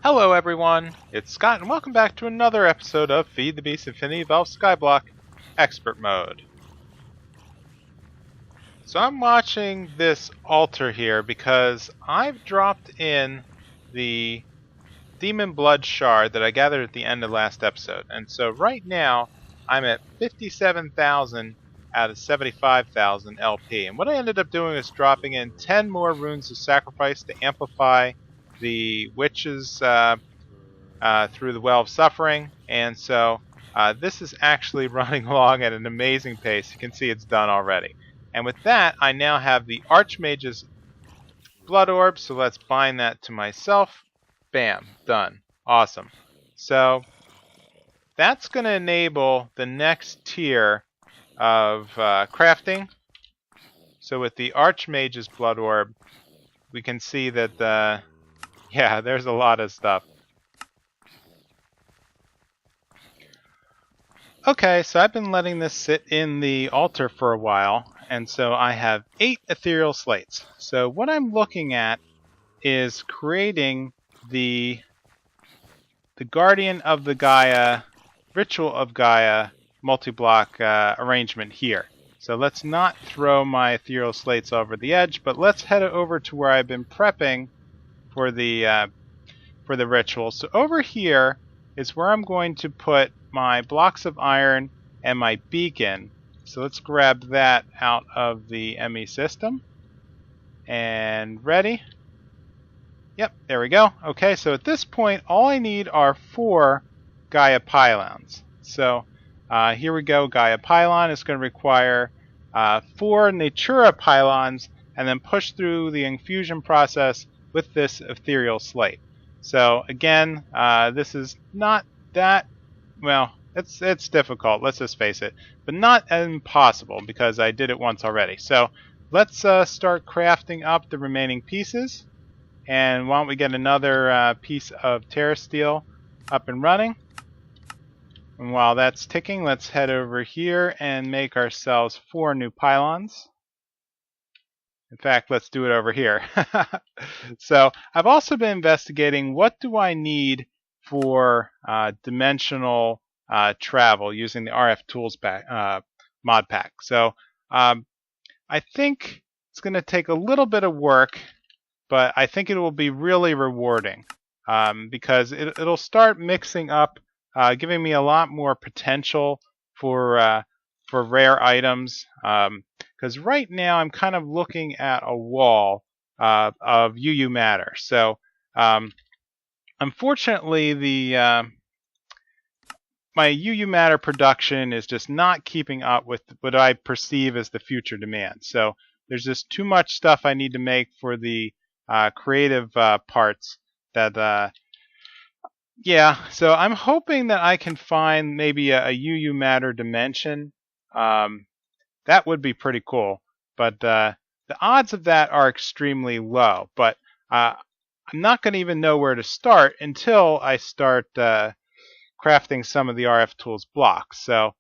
Hello everyone, it's Scott and welcome back to another episode of Feed the Beast Infinity Valve Skyblock Expert Mode. So I'm watching this altar here because I've dropped in the demon blood shard that I gathered at the end of last episode. And so right now I'm at 57,000 out of 75,000 LP. And what I ended up doing is dropping in 10 more runes of sacrifice to amplify the witches' through the Well of Suffering, and so this is actually running along at an amazing pace. You can see it's done already. And with that, I now have the Archmage's Blood Orb, so let's bind that to myself. Bam, done. Awesome. So that's going to enable the next tier of crafting. So with the Archmage's Blood Orb, we can see that, yeah, there's a lot of stuff. Okay, so I've been letting this sit in the altar for a while, and so I have 8 ethereal slates. So what I'm looking at is creating the Guardian of the Gaia, Ritual of Gaia multi-block arrangement here. So let's not throw my ethereal slates over the edge, but let's head over to where I've been prepping for the ritual. So over here is where I'm going to put my blocks of iron and my beacon. So let's grab that out of the ME system. And ready? Yep, there we go. Okay, so at this point, all I need are 4 Gaia Pylons. So here we go. Gaia Pylon is going to require 4 Natura Pylons and then push through the infusion process with this ethereal slate. So again, this is not that, well, it's difficult, let's just face it, but not impossible because I did it once already. So let's start crafting up the remaining pieces. And why don't we get another piece of Terra Steel up and running. And while that's ticking, let's head over here and make ourselves 4 new pylons. In fact, let's do it over here. So I've also been investigating what do I need for dimensional travel using the RFTools mod pack. So I think it's going to take a little bit of work, but I think it will be really rewarding because it'll start mixing up, giving me a lot more potential for rare items. Because right now I'm kind of looking at a wall of UU matter. So unfortunately, my UU matter production is just not keeping up with what I perceive as the future demand. So there's just too much stuff I need to make for the creative parts that yeah, so I'm hoping that I can find maybe a UU matter dimension. That would be pretty cool, but the odds of that are extremely low. But I'm not going to even know where to start until I start crafting some of the RFTools blocks. So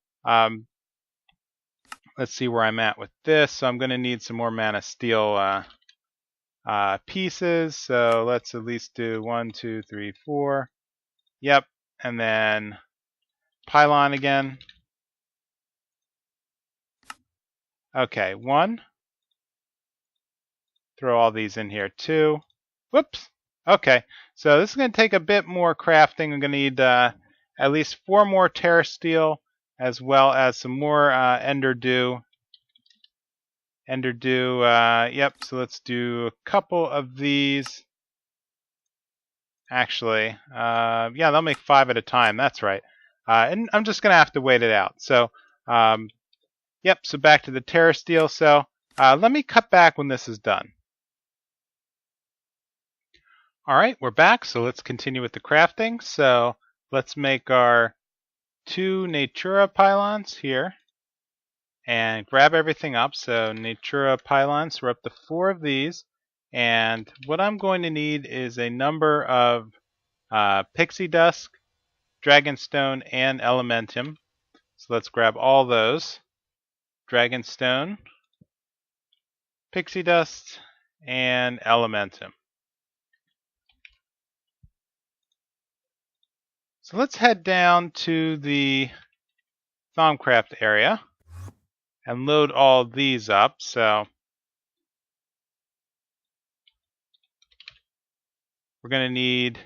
let's see where I'm at with this. So I'm going to need some more mana steel pieces. So let's at least do 1, 2, 3, 4. Yep, and then pylon again. Okay, 1. Throw all these in here too. Whoops. Okay, so this is going to take a bit more crafting. I'm going to need at least 4 more Terra Steel, as well as some more Ender Dew. Ender Dew, yep, so let's do a couple of these. Actually, yeah, they'll make 5 at a time. That's right. And I'm just going to have to wait it out. So, yep, so back to the Terra Steel. So let me cut back when this is done. All right, we're back. So let's continue with the crafting. So let's make our 2 Natura Pylons here and grab everything up. So Natura Pylons, we're up to 4 of these. And what I'm going to need is a number of Pixie Dust, Dragonstone, and Elementium. So let's grab all those. Dragonstone, Pixie Dust, and Elementium. So let's head down to the Thaumcraft area and load all these up. So we're going to need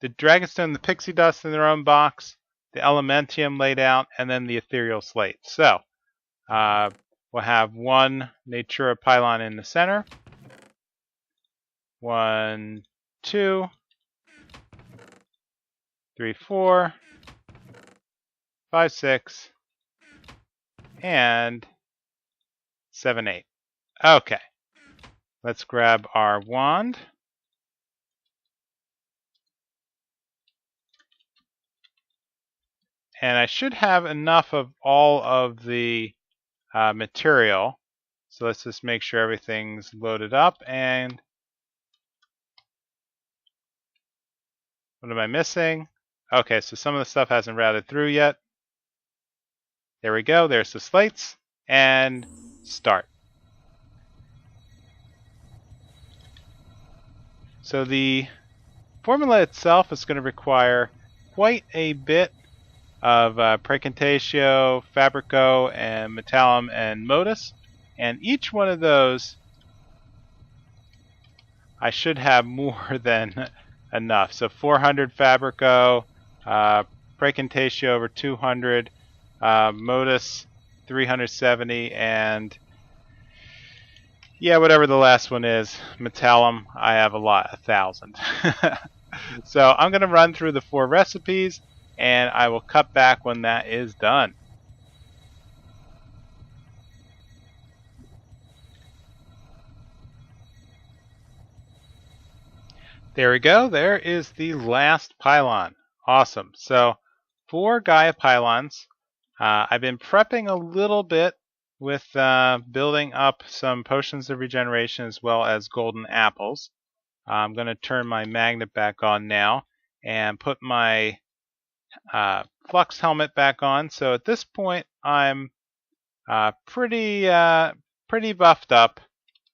the Dragonstone, the Pixie Dust in their own box, the Elementium laid out, and then the Ethereal Slate. So we'll have one Natura Pylon in the center. 1, 2, 3, 4, 5, 6, and 7, 8. Okay. Let's grab our wand. And I should have enough of all of the material. So let's just make sure everything's loaded up. And what am I missing? Okay, so some of the stuff hasn't routed through yet. There we go. There's the slates. And start. So the formula itself is going to require quite a bit of Praecantatio, Fabrico, and Metallum, and Modus. And each one of those, I should have more than enough. So 400 Fabrico, Praecantatio over 200, Modus 370, and yeah, whatever the last one is, Metallum, I have a lot, 1,000. So I'm going to run through the 4 recipes, and I will cut back when that is done. There we go. There is the last pylon. Awesome. So 4 Gaia Pylons. I've been prepping a little bit with building up some potions of regeneration as well as golden apples. I'm going to turn my magnet back on now and put my flux helmet back on. So at this point, I'm pretty buffed up.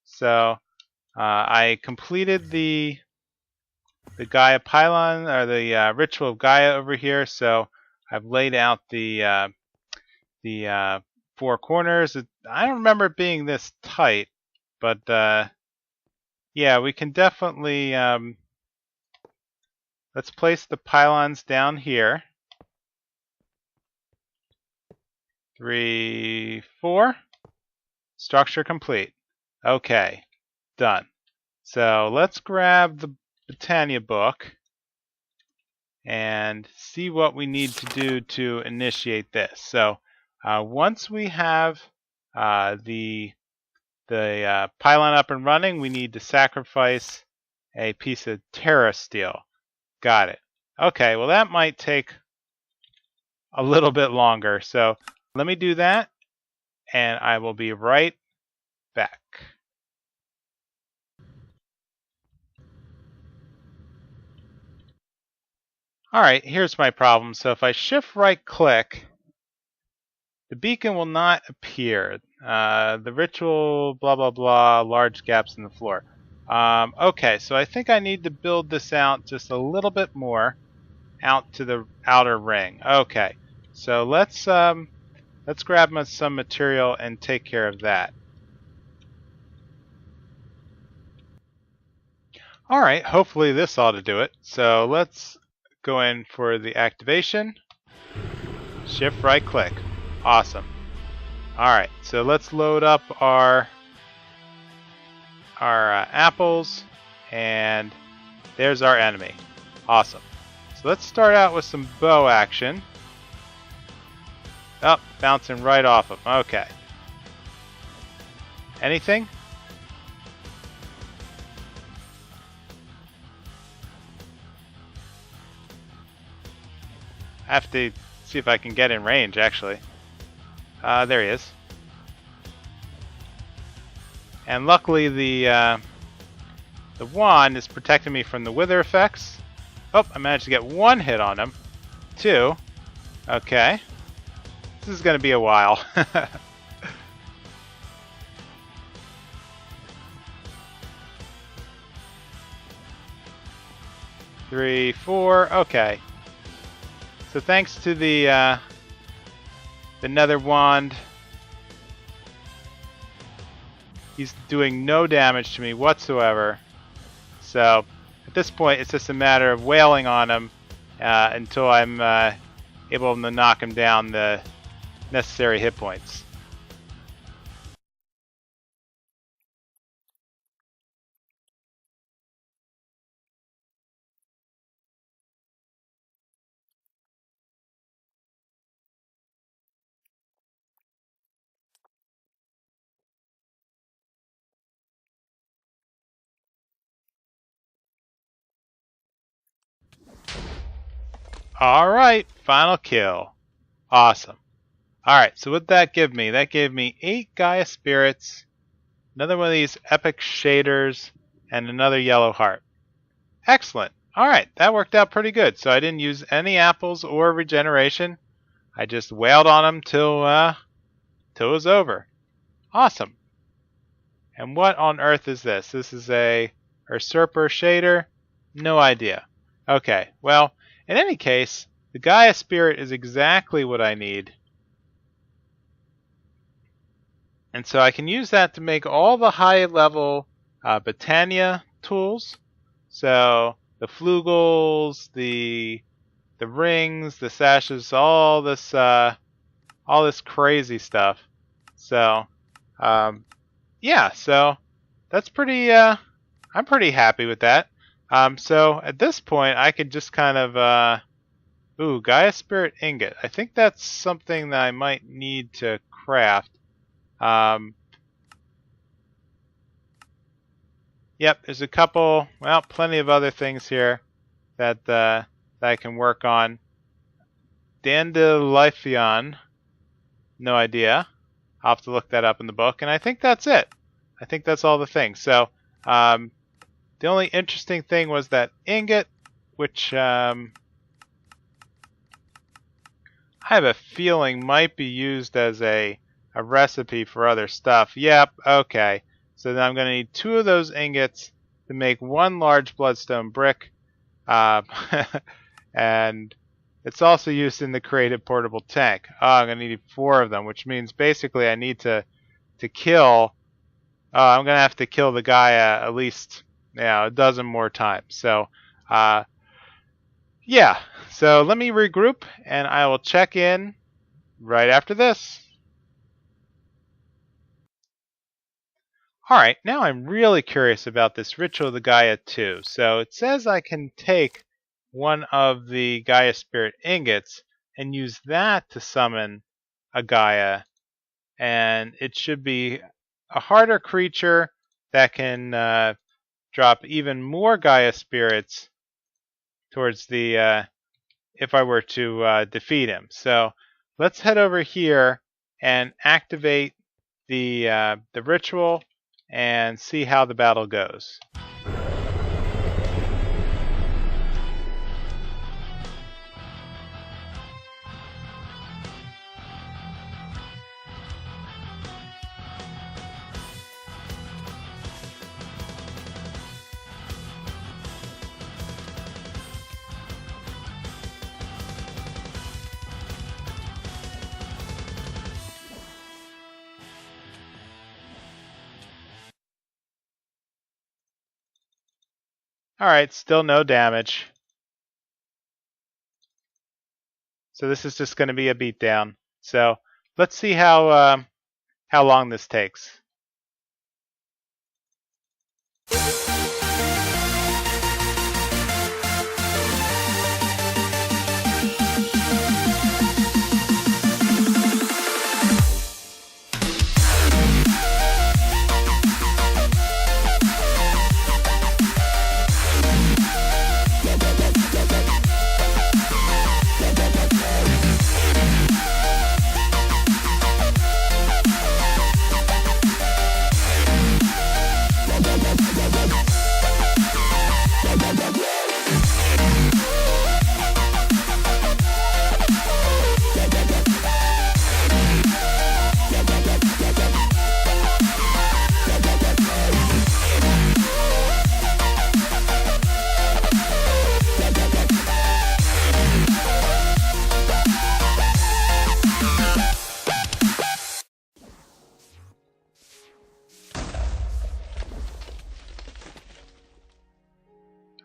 So I completed the Gaia Pylon, or the Ritual of Gaia over here. So I've laid out the 4 corners. I don't remember it being this tight, but yeah, we can definitely let's place the pylons down here. 3, 4. Structure complete. Okay, done. So let's grab the Britannia book and see what we need to do to initiate this. So once we have the pylon up and running, we need to sacrifice a piece of Terra steel. Got it. Okay, well that might take a little bit longer. So let me do that, and I will be right back. Alright, here's my problem. So if I shift right click, the beacon will not appear. The ritual, blah, blah, blah, large gaps in the floor. Okay, so I think I need to build this out just a little bit more out to the outer ring. Okay, so let's grab some material and take care of that. Alright, hopefully this ought to do it. So let's go in for the activation. Shift right click. Awesome. Alright, so let's load up our apples, and there's our enemy. Awesome. So let's start out with some bow action. Oh, bouncing right off him. Okay. Anything? I have to see if I can get in range, actually. There he is. And luckily the wand is protecting me from the wither effects. Oh, I managed to get 1 hit on him. 2. Okay. This is going to be a while. 3, 4. Okay. So thanks to the nether wand, he's doing no damage to me whatsoever. So at this point, it's just a matter of wailing on him until I'm able to knock him down the necessary hit points. Alright, final kill. Awesome. Alright, so what did that give me? That gave me 8 Gaia Spirits, another one of these epic shaders, and another yellow heart. Excellent. Alright, that worked out pretty good. So I didn't use any apples or regeneration. I just wailed on them till it was over. Awesome. And what on earth is this? This is a usurper shader? No idea. Okay, well, in any case, the Gaia Spirit is exactly what I need. And so I can use that to make all the high-level Botania tools. So the flugels, the rings, the sashes, all this crazy stuff. So yeah, so that's pretty. I'm pretty happy with that. So at this point, I could just kind of Gaia Spirit ingot. I think that's something that I might need to craft. Yep, there's a couple, well, plenty of other things here that I can work on. Dandelion, no idea. I'll have to look that up in the book, and I think that's it. I think that's all the things. So the only interesting thing was that ingot, which I have a feeling might be used as a recipe for other stuff. Yep, okay. So then I'm going to need 2 of those ingots to make 1 large bloodstone brick. And it's also used in the created portable tank. I'm going to need 4 of them, which means basically I need to kill. I'm going to have to kill the Gaia at least a dozen more times. So yeah, so let me regroup and I will check in right after this. Alright, now I'm really curious about this Ritual of the Gaia too. So it says I can take one of the Gaia Spirit ingots and use that to summon a Gaia. And it should be a harder creature that can drop even more Gaia Spirits towards the if I were to defeat him. So let's head over here and activate the ritual and see how the battle goes. Alright, still no damage. So this is just going to be a beatdown. So let's see how long this takes.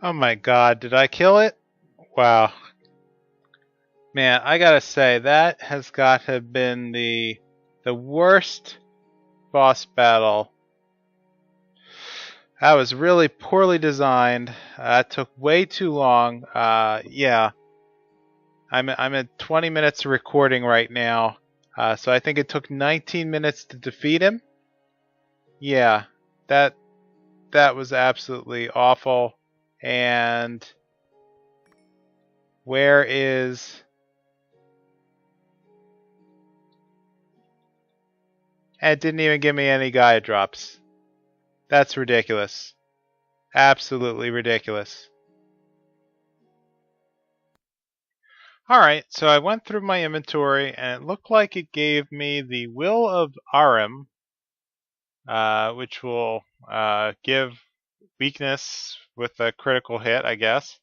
Oh my god, did I kill it? Wow. Man, I gotta say, that has got to have been the worst boss battle. That was really poorly designed. It took way too long. Yeah. I'm at 20 minutes of recording right now. So I think it took 19 minutes to defeat him. Yeah, that was absolutely awful. And where is... It didn't even give me any Gaia drops. That's ridiculous. Absolutely ridiculous. Alright, so I went through my inventory and it looked like it gave me the Will of Arim, which will give weakness with a critical hit, I guess.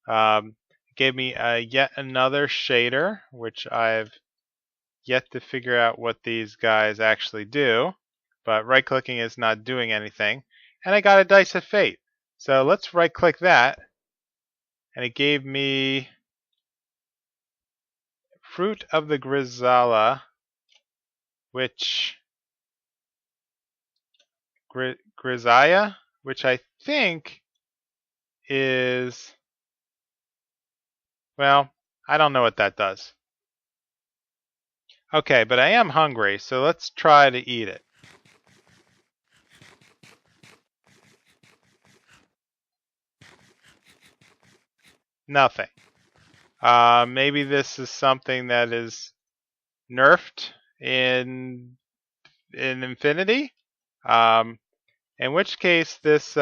It gave me yet another shader, which I've yet to figure out what these guys actually do, but right-clicking is not doing anything. And I got a Dice of Fate. So let's right-click that, and it gave me Fruit of the Grisala, which Grisaya, which I think is, well, I don't know what that does. Okay, but I am hungry, so let's try to eat it. Nothing. Maybe this is something that is nerfed in Infinity. In which case, this,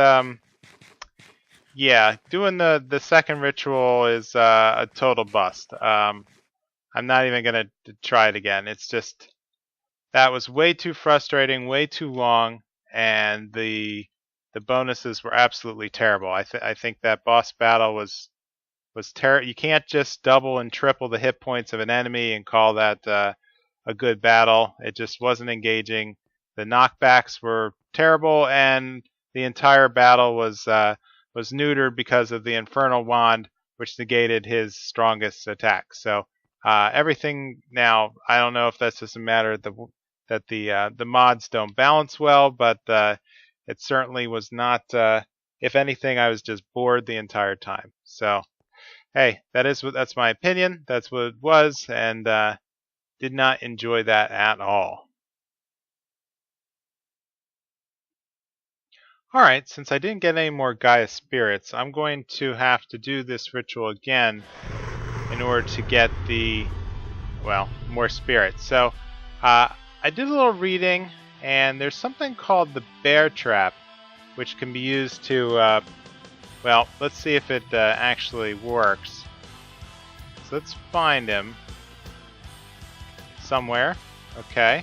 yeah, doing the second ritual is a total bust. I'm not even gonna try it again. It's just, that was way too frustrating, way too long, and the bonuses were absolutely terrible. I think that boss battle was terrible. You can't just double and triple the hit points of an enemy and call that a good battle. It just wasn't engaging. The knockbacks were terrible, and the entire battle was neutered because of the Infernal Wand, which negated his strongest attack. So everything now, I don't know if that's just a matter that the mods don't balance well, but it certainly was not. If anything, I was just bored the entire time. So hey, that's my opinion. That's what it was, and did not enjoy that at all. Alright, since I didn't get any more Gaia Spirits, I'm going to have to do this ritual again in order to get the, well, more spirits. So, I did a little reading, and there's something called the Bear Trap, which can be used to, well, let's see if it actually works. So let's find him somewhere. Okay.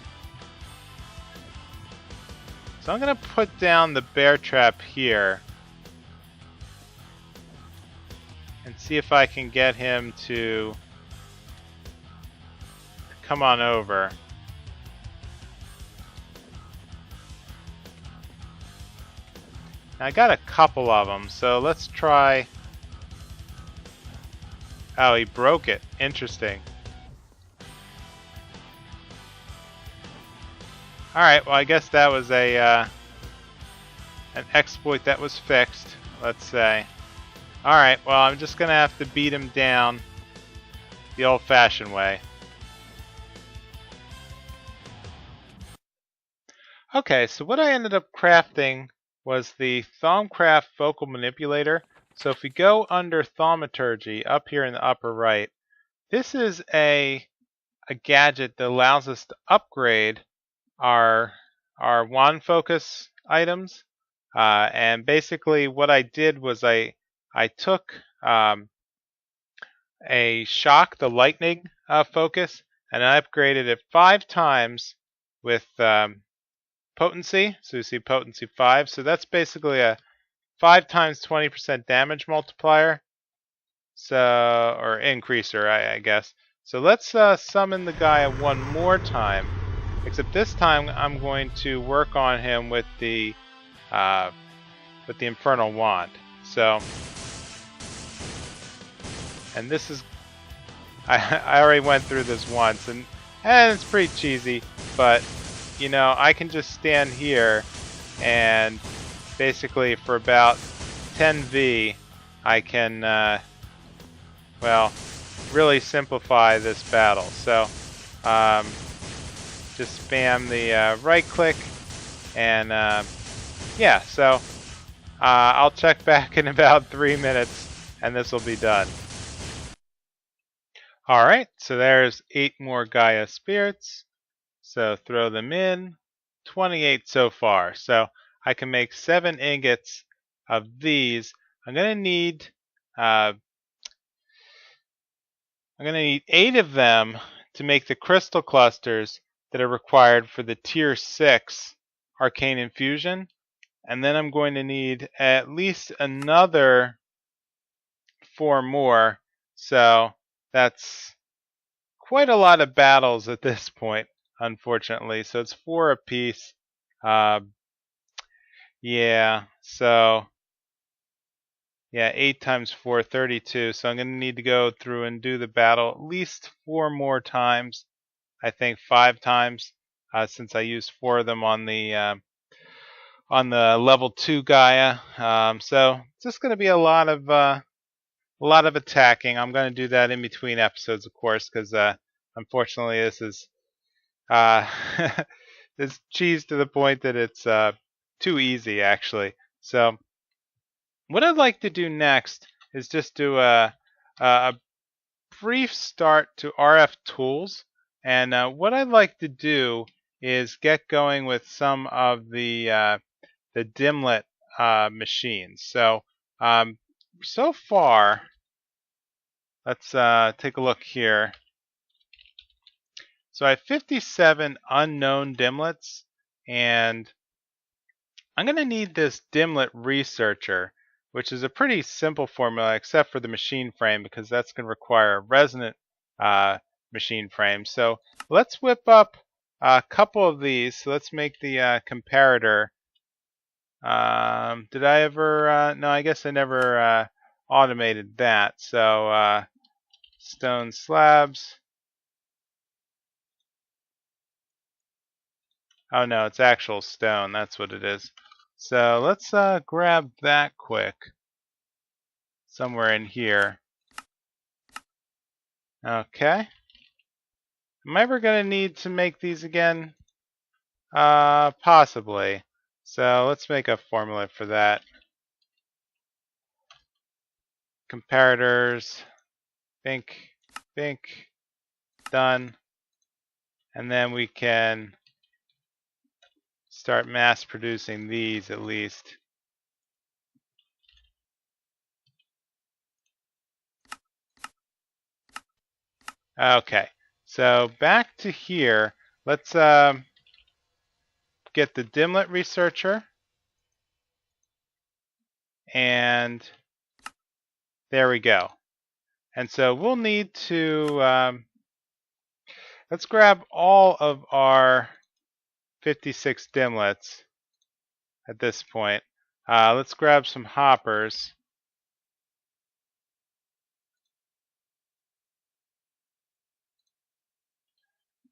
So I'm going to put down the bear trap here and see if I can get him to come on over. Now I got a couple of them, so let's try. Oh, he broke it. Interesting. Alright, well I guess that was an exploit that was fixed, let's say. Alright, well I'm just going to have to beat him down the old-fashioned way. Okay, so what I ended up crafting was the Thaumcraft Focal Manipulator. So if we go under Thaumaturgy up here in the upper right, this is a gadget that allows us to upgrade our wand focus items, and basically what I did was I took a shock, the lightning focus, and I upgraded it 5 times with potency. So you see potency 5. So that's basically a 5 times 20% damage multiplier. So, or increaser, I guess. So let's summon the Gaia one more time. Except this time I'm going to work on him with the Infernal Wand. So And this is, I already went through this once, and it's pretty cheesy, but you know, I can just stand here and basically for about 10V I can well, really simplify this battle. So just spam the right click, and yeah, so I'll check back in about 3 minutes and this will be done. Alright, so there's 8 more Gaia Spirits. So throw them in. 28 so far. So I can make 7 ingots of these. I'm gonna need 8 of them to make the crystal clusters that are required for the tier 6 arcane infusion. And then I'm going to need at least another 4 more. So that's quite a lot of battles at this point, unfortunately. So it's 4 apiece. Yeah, so yeah, 8 times 4, 32. So I'm going to need to go through and do the battle at least 4 more times. I think 5 times, since I used 4 of them on the level 2 Gaia. So it's just going to be a lot of attacking. I'm going to do that in between episodes, of course, because unfortunately this is it's cheese to the point that it's too easy, actually. So what I'd like to do next is just do a brief start to RFTools, and what I'd like to do is get going with some of the dimlet machines. So so far, let's take a look here. So I have 57 unknown dimlets, and I'm going to need this dimlet researcher, which is a pretty simple formula except for the machine frame, because that's going to require a resonant machine frame. So let's whip up a couple of these. So let's make the comparator. Did I ever? No, I guess I never automated that. So stone slabs. Oh no, it's actual stone. That's what it is. So let's grab that quick. Somewhere in here. Okay. Am I ever going to need to make these again? Possibly. So let's make a formula for that. Comparators. Bink. Bink. Done. And then we can start mass producing these at least. Okay. So back to here. Let's get the dimlet researcher. And there we go. And so we'll need to let's grab all of our 56 dimlets at this point. Let's grab some hoppers.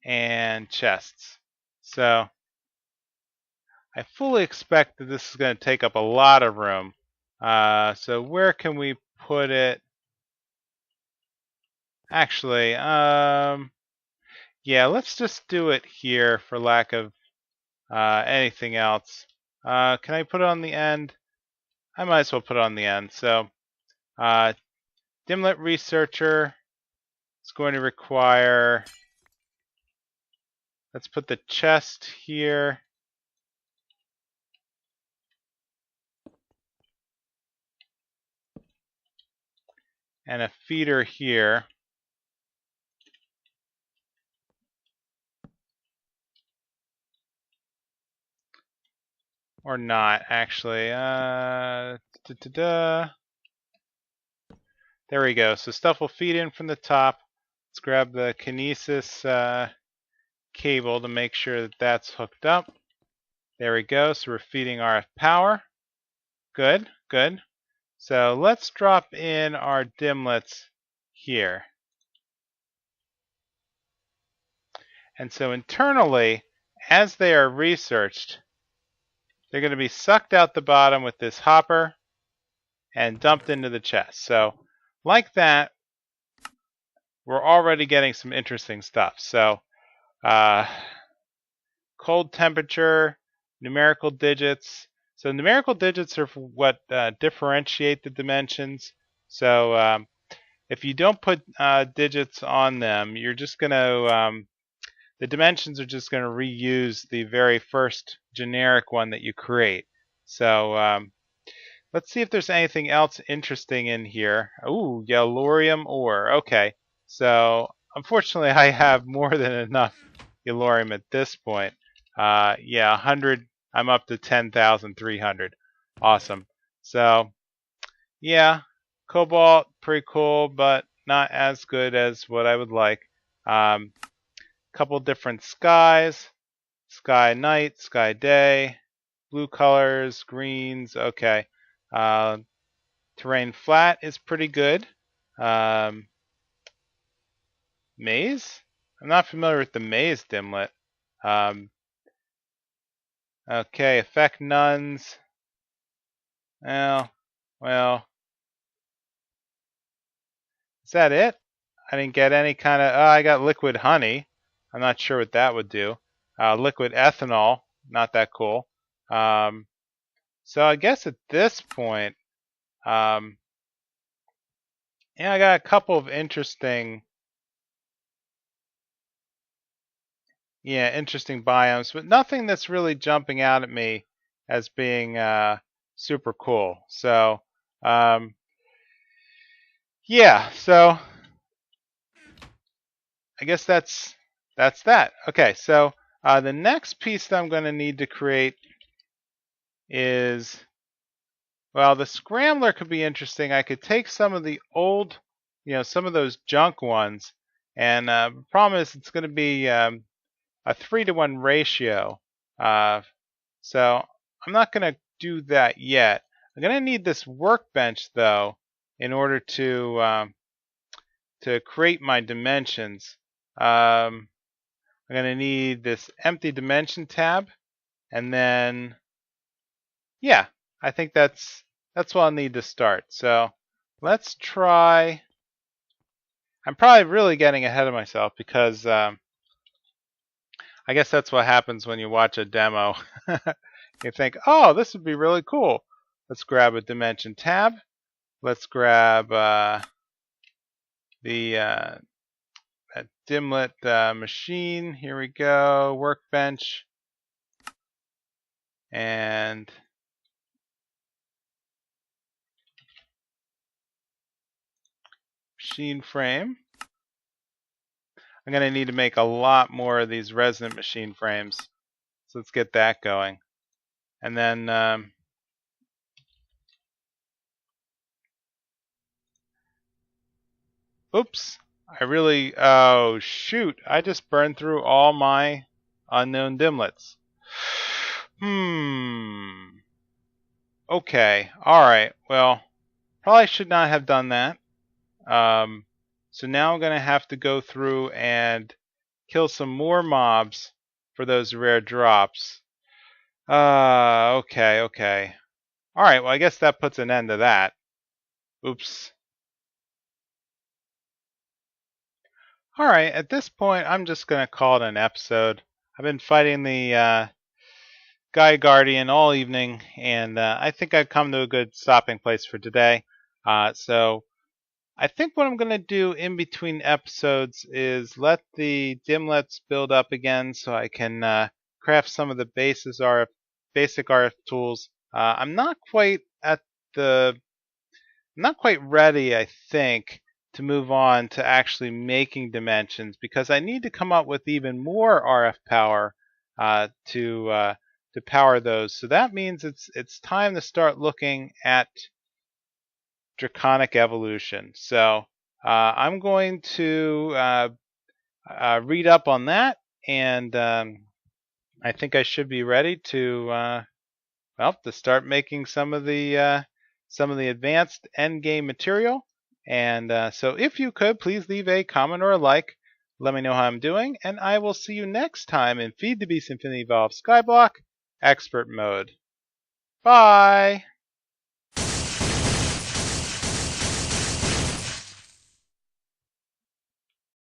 And chests. So I fully expect that this is going to take up a lot of room. So where can we put it? Actually, yeah, let's just do it here for lack of anything else. Can I put it on the end? I might as well put it on the end. So dimlet researcher is going to require, let's put the chest here. And a feeder here. Or not, actually. There we go. So stuff will feed in from the top. Let's grab the kinesis cable to make sure that that's hooked up. There we go. So we're feeding RF power. Good, good. So let's drop in our dimlets here. And so internally, as they are researched, they're going to be sucked out the bottom with this hopper and dumped into the chest. So like that, we're already getting some interesting stuff. So cold temperature, numerical digits. So numerical digits are what differentiate the dimensions. So if you don't put digits on them, you're just going to, the dimensions are just going to reuse the very first generic one that you create. So let's see if there's anything else interesting in here. Ooh, yellorium ore. Okay, so unfortunately I have more than enough yellorium at this point. Yeah, 100. I'm up to 10,300. Awesome. So yeah, cobalt, pretty cool, but not as good as what I would like. Couple different skies. Sky night, sky day, blue colors, greens. Okay. Terrain flat is pretty good. Maze? I'm not familiar with the maze dimlet. Okay, effect nuns. Well, is that it? I didn't get any kind of. Oh, I got liquid honey. I'm not sure what that would do. Liquid ethanol, not that cool. So I guess at this point, yeah, I got a couple of interesting biomes, but nothing that's really jumping out at me as being super cool. So yeah, so I guess that's that. Okay, so the next piece that I'm going to need to create is, well, the scrambler could be interesting. I could take some of the old, some of those junk ones, and the problem is it's going to be a 3-to-1 ratio. So I'm not going to do that yet. I'm going to need this workbench though in order to create my dimensions. I'm going to need this empty dimension tab, and then yeah, I think that's what I'll need to start. So let's try. I'm probably really getting ahead of myself because I guess that's what happens when you watch a demo. You think, oh, this would be really cool. Let's grab a dimension tab. Let's grab the dimlet machine. Here we go. Workbench. And machine frame. I'm going to need to make a lot more of these resonant machine frames. So let's get that going. And then oops, oh shoot, I just burned through all my unknown dimlets. Okay, alright, well, probably should not have done that. So now I'm going to have to go through and kill some more mobs for those rare drops. Okay. Alright, well I guess that puts an end to that. Oops. Alright, at this point I'm just going to call it an episode. I've been fighting the Gaia Guardian all evening, and I think I've come to a good stopping place for today. So I think what I'm going to do in between episodes is let the dimlets build up again so I can craft some of the basic RF tools. I'm not quite ready, I think, to move on to actually making dimensions because I need to come up with even more RF power to power those. So that means it's time to start looking at draconic evolution. So I'm going to read up on that, and I think I should be ready to to start making some of the advanced endgame material. And so if you could, please leave a comment or a like. Let me know how I'm doing, and I will see you next time in Feed the Beast Infinity Evolved Skyblock Expert Mode. Bye!